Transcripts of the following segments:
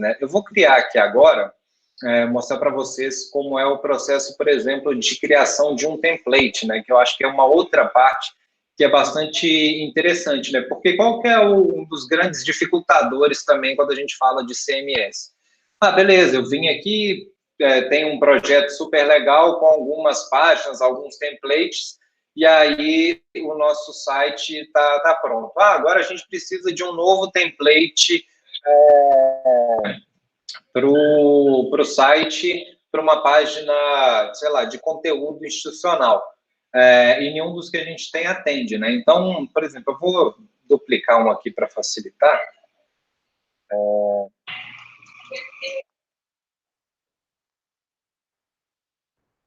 né? Eu vou criar aqui agora, mostrar para vocês como é o processo, por exemplo, de criação de um template, né? Que eu acho que é uma outra parte que é bastante interessante, né? Porque qual que é um dos grandes dificultadores também quando a gente fala de CMS? Ah, beleza, eu vim aqui, tem um projeto super legal com algumas páginas, alguns templates, e aí o nosso site está pronto. Ah, agora a gente precisa de um novo template para o site, para uma página, sei lá, de conteúdo institucional. E nenhum dos que a gente tem atende, né? Então, por exemplo, eu vou duplicar um aqui para facilitar.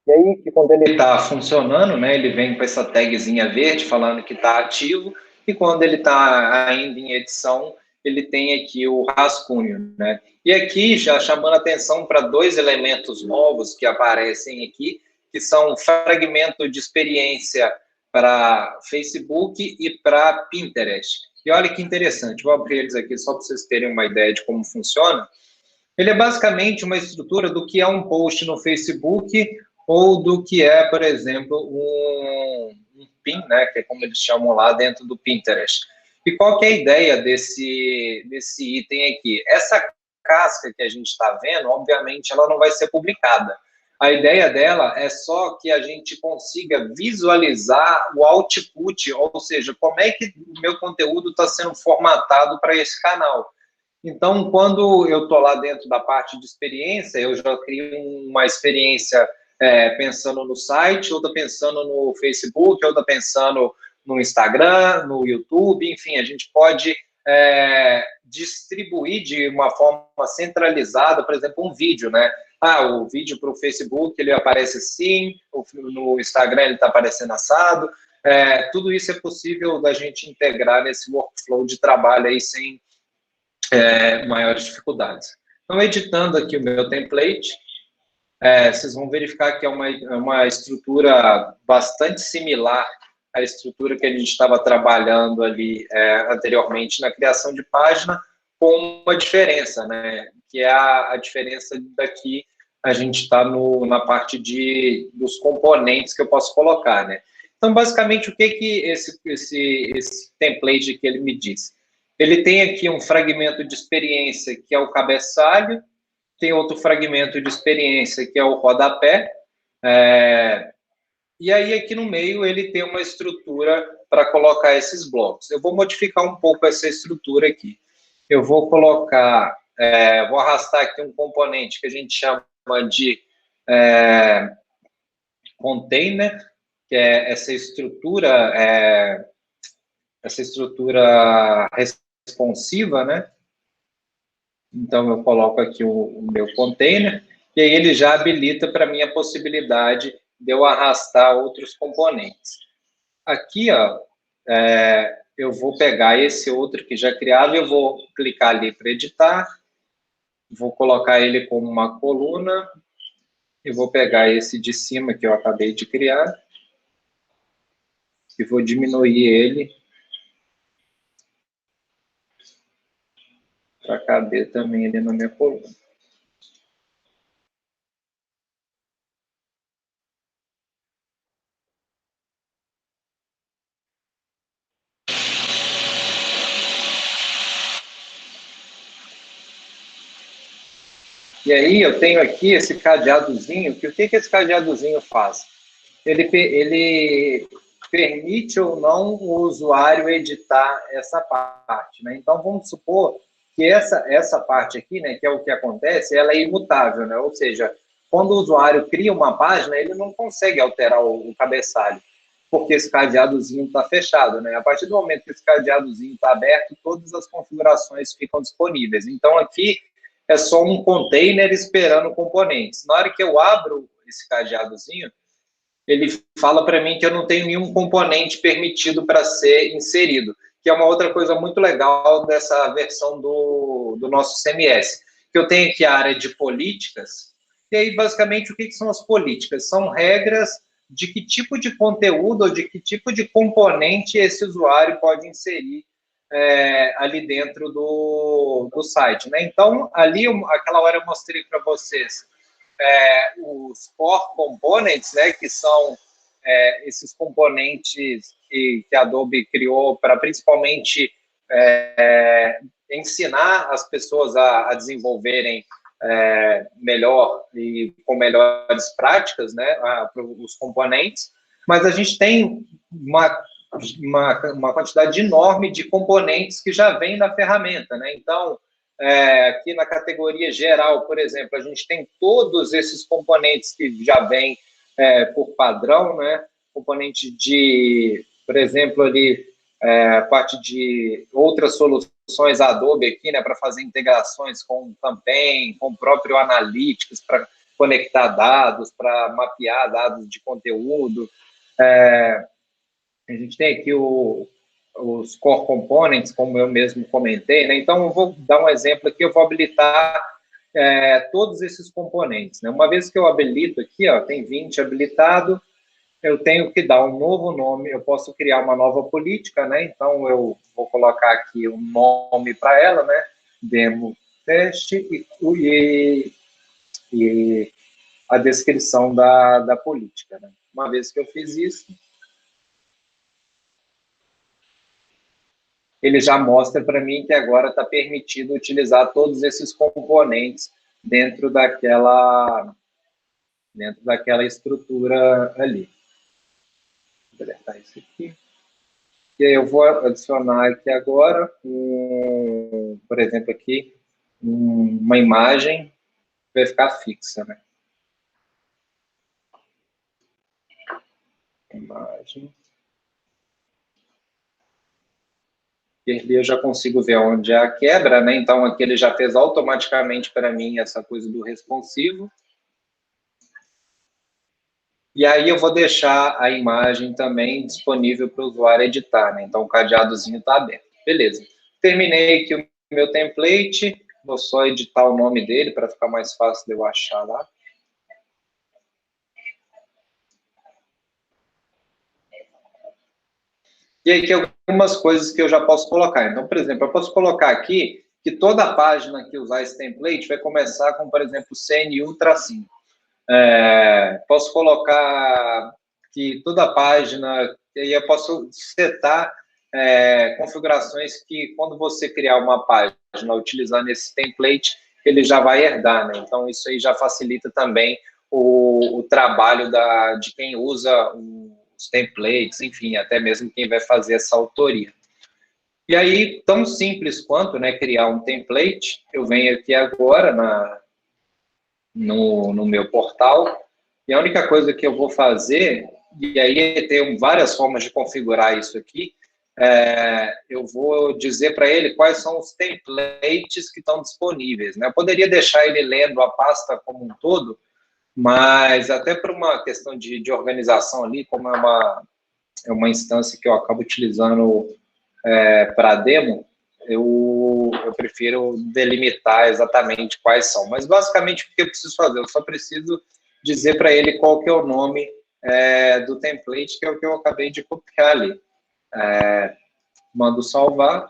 E aí, que quando ele está funcionando, né, ele vem com essa tagzinha verde falando que está ativo, e quando ele está ainda em edição, ele tem aqui o rascunho, né? E aqui, já chamando atenção para dois elementos novos que aparecem aqui, que são fragmento de experiência para Facebook e para Pinterest. E olha que interessante, vou abrir eles aqui só para vocês terem uma ideia de como funciona. Ele é basicamente uma estrutura do que é um post no Facebook ou do que é, por exemplo, um pin, né, que é como eles chamam lá dentro do Pinterest. E qual que é a ideia desse item aqui? Essa casca que a gente está vendo, obviamente, ela não vai ser publicada. A ideia dela é só que a gente consiga visualizar o output, ou seja, como é que o meu conteúdo está sendo formatado para esse canal. Então, quando eu estou lá dentro da parte de experiência, eu já crio uma experiência pensando no site, outra pensando no Facebook, outra pensando no Instagram, no YouTube, enfim, a gente pode distribuir de uma forma centralizada, por exemplo, um vídeo, né? Ah, o vídeo para o Facebook, ele aparece assim, no Instagram ele está aparecendo assado, tudo isso é possível da gente integrar nesse workflow de trabalho aí sem maiores dificuldades. Então, editando aqui o meu template, vocês vão verificar que é uma estrutura bastante similar à estrutura que a gente estava trabalhando ali anteriormente na criação de página, com uma diferença, né? Que é a diferença daqui, a gente está na parte dos componentes que eu posso colocar, né? Então, basicamente, o que esse template que ele me diz? Ele tem aqui um fragmento de experiência, que é o cabeçalho, tem outro fragmento de experiência, que é o rodapé, e aí aqui no meio ele tem uma estrutura para colocar esses blocos. Eu vou modificar um pouco essa estrutura aqui. Eu vou colocar, vou arrastar aqui um componente que a gente chama de container, que é essa estrutura responsiva, né? Então, eu coloco aqui o meu container, e aí ele já habilita para mim a possibilidade de eu arrastar outros componentes. Aqui, ó, eu vou pegar esse outro que já criado, eu vou clicar ali para editar, vou colocar ele como uma coluna, e vou pegar esse de cima que eu acabei de criar, e vou diminuir ele para caber também ali na minha coluna. E aí eu tenho aqui esse cadeadozinho, que o que esse cadeadozinho faz? Ele permite ou não o usuário editar essa parte, né? Então, vamos supor que essa parte aqui, né, que é o que acontece, ela é imutável, né? Ou seja, quando o usuário cria uma página, ele não consegue alterar o cabeçalho, porque esse cadeadozinho está fechado, né? A partir do momento que esse cadeadozinho está aberto, todas as configurações ficam disponíveis. Então, aqui é só um container esperando componentes. Na hora que eu abro esse cadeadozinho, ele fala para mim que eu não tenho nenhum componente permitido para ser inserido, que é uma outra coisa muito legal dessa versão do nosso CMS, que eu tenho aqui a área de políticas, e aí, basicamente, o que são as políticas? São regras de que tipo de conteúdo ou de que tipo de componente esse usuário pode inserir ali dentro do site, né? Então, ali, aquela hora eu mostrei para vocês os core components, né? Que são esses componentes que a Adobe criou para principalmente ensinar as pessoas a desenvolverem melhor e com melhores práticas, né, os componentes, mas a gente tem uma quantidade enorme de componentes que já vem da ferramenta, né? Então, aqui na categoria geral, por exemplo, a gente tem todos esses componentes que já vêm por padrão, né? Componente de, por exemplo, ali, parte de outras soluções Adobe aqui, né, para fazer integrações com o Campaign, com o próprio Analytics, para conectar dados, para mapear dados de conteúdo. A gente tem aqui os Core Components, como eu mesmo comentei, né? Então, eu vou dar um exemplo aqui, eu vou habilitar todos esses componentes, né? Uma vez que eu habilito aqui, ó, tem 20 habilitado, eu tenho que dar um novo nome, eu posso criar uma nova política, né? Então, eu vou colocar aqui um nome para ela, né? Demo teste e a descrição da política, né? Uma vez que eu fiz isso, ele já mostra para mim que agora está permitido utilizar todos esses componentes dentro daquela estrutura ali. Vou deletar isso aqui. E aí eu vou adicionar aqui agora, por exemplo, aqui, uma imagem que vai ficar fixa, né? Imagem. E ali eu já consigo ver onde é a quebra, né? Então, aqui ele já fez automaticamente para mim essa coisa do responsivo. E aí eu vou deixar a imagem também disponível para o usuário editar, né? Então, o cadeadozinho está aberto. Beleza. Terminei aqui o meu template. Vou só editar o nome dele para ficar mais fácil de eu achar lá. E aí, aqui algumas coisas que eu já posso colocar. Então, por exemplo, eu posso colocar aqui que toda a página que usar esse template vai começar com, por exemplo, CNU-5. Posso colocar que toda a página, e aí eu posso setar configurações que, quando você criar uma página utilizando esse template, ele já vai herdar, né? Então, isso aí já facilita também o trabalho de quem usa os templates, enfim, até mesmo quem vai fazer essa autoria. E aí, tão simples quanto, né, criar um template, eu venho aqui agora no meu portal, e a única coisa que eu vou fazer, e aí tem várias formas de configurar isso aqui, eu vou dizer para ele quais são os templates que estão disponíveis, né? Eu poderia deixar ele lendo a pasta como um todo, mas até por uma questão de organização ali, como é uma instância que eu acabo utilizando para demo, eu prefiro delimitar exatamente quais são. Mas, basicamente, o que eu preciso fazer? Eu só preciso dizer para ele qual que é o nome do template, que é o que eu acabei de copiar ali. Mando salvar.